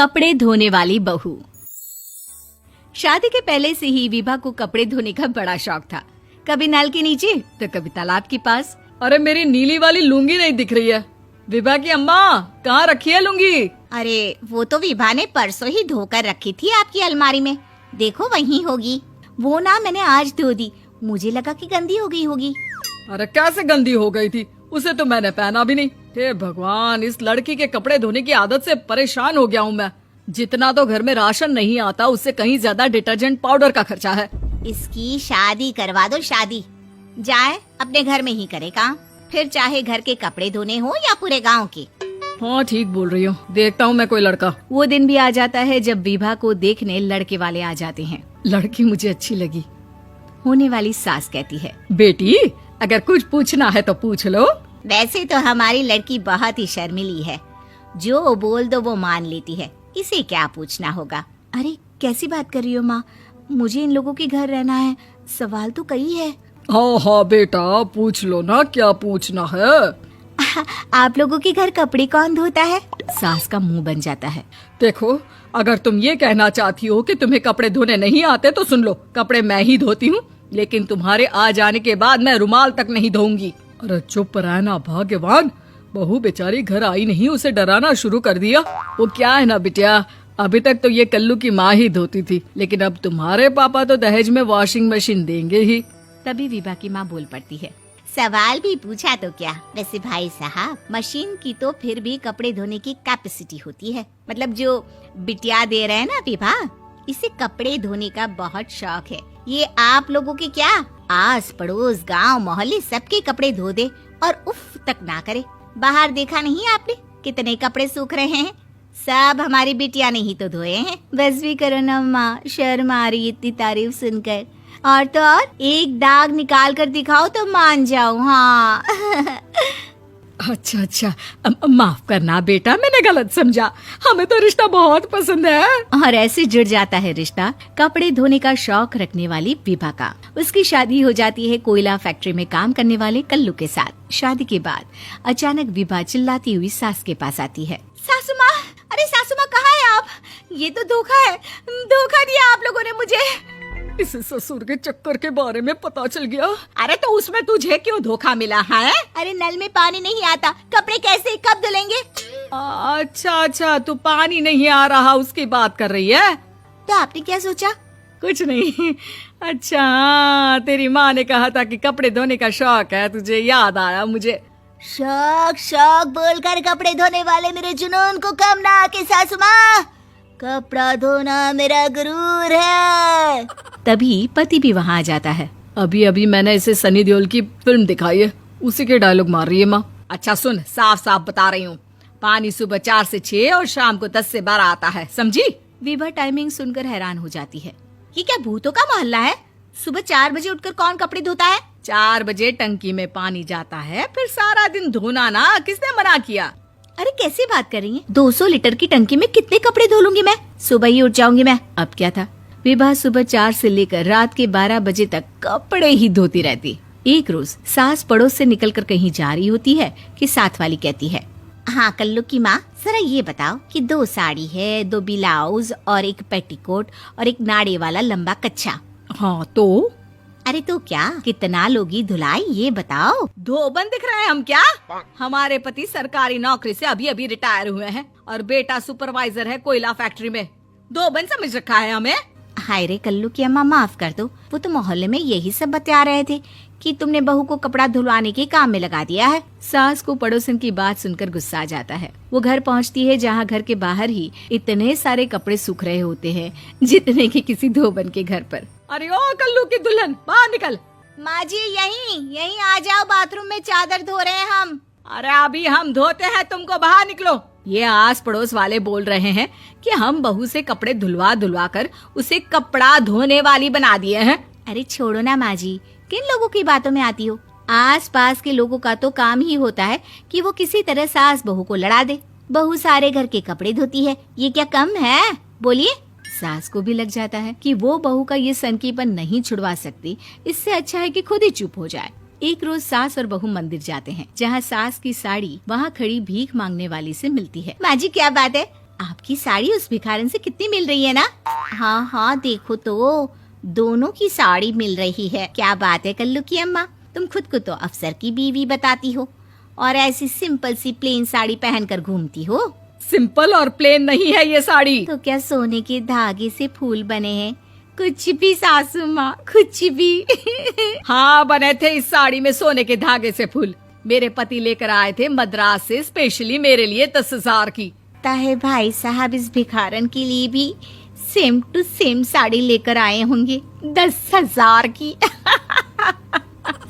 कपड़े धोने वाली बहू। शादी के पहले से ही विभा को कपड़े धोने का बड़ा शौक था। कभी नल के नीचे तो कभी तालाब के पास। अरे मेरी नीली वाली लुंगी नहीं दिख रही है। विभा की अम्मा, कहाँ रखी है लुंगी? अरे वो तो विभा ने परसों ही धोकर रखी थी आपकी अलमारी में, देखो वहीं होगी। वो ना मैंने आज धो दी, मुझे लगा कि गंदी हो गई होगी। अरे कैसे गंदी हो गई थी? उसे तो मैंने पहना भी नहीं। हे भगवान, इस लड़की के कपड़े धोने की आदत से परेशान हो गया हूँ मैं। जितना तो घर में राशन नहीं आता, उससे कहीं ज्यादा डिटर्जेंट पाउडर का खर्चा है। इसकी शादी करवा दो, शादी जाए अपने घर में ही करे काम, फिर चाहे घर के कपड़े धोने हो या पूरे गांव के। हाँ ठीक बोल रही हो, देखता हूँ मैं कोई लड़का। वो दिन भी आ जाता है जब विभा को देखने लड़के वाले आ जाते हैं। लड़की मुझे अच्छी लगी। होने वाली सास कहती है, बेटी अगर कुछ पूछना है तो पूछ लो। वैसे तो हमारी लड़की बहुत ही शर्मीली है, जो बोल दो वो मान लेती है, इसे क्या पूछना होगा। अरे कैसी बात कर रही हो माँ, मुझे इन लोगों के घर रहना है, सवाल तो कई है। हाँ हाँ बेटा, पूछ लो ना, क्या पूछना है। आप लोगों के घर कपड़े कौन धोता है? सास का मुंह बन जाता है। देखो, अगर तुम ये कहना चाहती हो कि तुम्हें कपड़े धोने नहीं आते तो सुन लो, कपड़े मैं ही धोती हूँ, लेकिन तुम्हारे आ जाने के बाद मैं रुमाल तक नहीं धोऊंगी। अरे चुप रहना भाग्यवान, बहू बेचारी घर आई नहीं, उसे डराना शुरू कर दिया। वो क्या है ना बिटिया, अभी तक तो ये कल्लू की माँ ही धोती थी, लेकिन अब तुम्हारे पापा तो दहेज में वॉशिंग मशीन देंगे ही। तभी विभा की माँ बोल पड़ती है, सवाल भी पूछा तो क्या। वैसे भाई साहब, मशीन की तो फिर भी कपड़े धोने की कैपेसिटी होती है। मतलब जो बिटिया दे रहे हैं ना विभा, इसे कपड़े धोने का बहुत शौक है। ये आप लोगों के क्या, आस पड़ोस गांव मोहल्ले सबके कपड़े धो दे और उफ तक ना करे। बाहर देखा नहीं आपने कितने कपड़े सूख रहे हैं? सब हमारी बिटिया ने ही तो धोए हैं। बस भी करो ना माँ, शर्म आ रही इतनी तारीफ सुनकर। और तो और एक दाग निकाल कर दिखाओ तो मान जाऊं। हाँ अच्छा, माफ करना बेटा, मैंने गलत समझा। हमें तो रिश्ता बहुत पसंद है। और ऐसे जुड़ जाता है रिश्ता कपड़े धोने का शौक रखने वाली विभा का। उसकी शादी हो जाती है कोयला फैक्ट्री में काम करने वाले कल्लू के साथ। शादी के बाद अचानक विभा चिल्लाती हुई सास के पास आती है। सासू माँ, अरे सासू माँ कहाँ है आप? ये तो धोखा है, धोखा दिया आप लोगों ने मुझे। इसे ससुर के चक्कर के बारे में पता चल गया। अरे तो उसमें तुझे क्यों धोखा मिला है? अरे नल में पानी नहीं आता, कपड़े कैसे कब धुलेंगे? अच्छा, तू पानी नहीं आ रहा उसकी बात कर रही है। तो आपने क्या सोचा? कुछ नहीं। अच्छा, तेरी माँ ने कहा था कि कपड़े धोने का शौक है तुझे, याद आया मुझे। शौक बोलकर कपड़े धोने वाले मेरे जुनून को कम ना आके सासू माँ, कपड़ा धोना मेरा गुरूर है। तभी पति भी वहाँ आ जाता है। अभी मैंने इसे सनी देओल की फिल्म दिखाई है, उसी के डायलॉग मार रही है माँ। अच्छा सुन, साफ बता रही हूँ, पानी सुबह 4 से 6 और शाम को 10 से 12 आता है, समझी? विभा टाइमिंग सुनकर हैरान हो जाती है। ये क्या भूतों का मोहल्ला है? सुबह 4 बजे उठकर कौन कपड़े धोता है? 4 बजे टंकी में पानी जाता है, फिर सारा दिन धोना ना, किसने मना किया? अरे कैसी बात कर रही हैं? 200 लीटर की टंकी में कितने कपड़े धो लूंगी मैं? सुबह ही उठ जाऊंगी मैं। अब क्या था, विभा सुबह 4 से लेकर रात के 12 बजे तक कपड़े ही धोती रहती। एक रोज सास पड़ोस से निकलकर कहीं जा रही होती है कि साथ वाली कहती है, हाँ कल्लू की माँ, जरा ये बताओ कि 2 साड़ी है, 2 ब्लाउज और एक पेटीकोट और एक नाड़े वाला लंबा कच्छा। हाँ तो? अरे तो क्या, कितना लोगी धुलाई ये बताओ। धोबन दिख रहे हैं हम क्या? हमारे पति सरकारी नौकरी से अभी रिटायर हुए हैं और बेटा सुपरवाइजर है कोयला फैक्ट्री में। धोबन समझ रखा है हमें? हाय रे कल्लू की अम्मा, माफ कर दो, वो तो मोहल्ले में यही सब बता रहे थे कि तुमने बहू को कपड़ा धुलवाने के काम में लगा दिया है। सास को पड़ोसन की बात सुनकर गुस्सा आ जाता है। वो घर पहुंचती है जहां घर के बाहर ही इतने सारे कपड़े सूख रहे होते हैं जितने कि किसी धोबन के घर पर। अरे ओ कल्लू की दुल्हन, बाहर निकल। माँ जी यहीं आ जाओ, बाथरूम में चादर धो रहे हैं हम। अरे अभी हम धोते हैं, तुमको बाहर निकलो। ये आस पड़ोस वाले बोल रहे हैं कि हम बहू से कपड़े धुलवा कर उसे कपड़ा धोने वाली बना दिए हैं। अरे छोड़ो ना माँ जी, किन लोगों की बातों में आती हो? आस पास के लोगों का तो काम ही होता है कि वो किसी तरह सास बहू को लड़ा दे। बहू सारे घर के कपड़े धोती है, ये क्या कम है? बोलिए। सास को भी लग जाता है कि वो बहू का ये सनकीपन नहीं छुड़वा सकती, इससे अच्छा है कि खुद ही चुप हो जाए। एक रोज सास और बहू मंदिर जाते हैं, जहाँ सास की साड़ी वहाँ खड़ी भीख मांगने वाली से मिलती है। माँ जी क्या बात है, आपकी साड़ी उस भिखारन से कितनी मिल रही है ना? हाँ हाँ देखो तो दोनों की साड़ी मिल रही है। क्या बात है कल्लू की अम्मा, तुम खुद को तो अफसर की बीवी बताती हो और ऐसी सिंपल सी प्लेन साड़ी पहनकर घूमती हो। सिंपल और प्लेन नहीं है ये साड़ी। तो क्या सोने के धागे से फूल बने हैं? कुछ भी सासू माँ, कुछ भी। हाँ बने थे इस साड़ी में सोने के धागे से फूल। मेरे पति लेकर आए थे मद्रास से स्पेशली मेरे लिए 10,000 की। ताहे भाई साहब इस भिखारन के लिए भी सेम टू सेम साड़ी लेकर आए होंगे 10,000 की।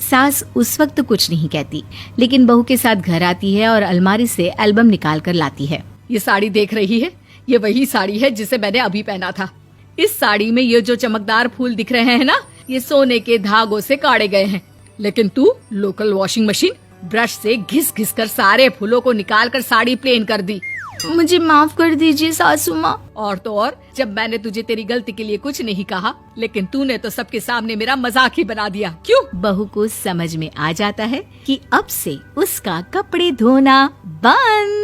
सास उस वक्त तो कुछ नहीं कहती, लेकिन बहू के साथ घर आती है और अलमारी से एल्बम निकाल कर लाती है। ये साड़ी देख रही है, ये वही साड़ी है जिसे मैंने अभी पहना था। इस साड़ी में ये जो चमकदार फूल दिख रहे हैं ना, ये सोने के धागों से काढ़े गए हैं। लेकिन तू लोकल वॉशिंग मशीन ब्रश से घिस घिस कर सारे फूलों को निकाल कर साड़ी प्लेन कर दी। मुझे माफ कर दीजिए सासू माँ। और तो और, जब मैंने तुझे तेरी गलती के लिए कुछ नहीं कहा, लेकिन तूने तो सबके सामने मेरा मजाक ही बना दिया। क्यों? बहू को समझ में आ जाता है कि अब से उसका कपड़े धोना बंद।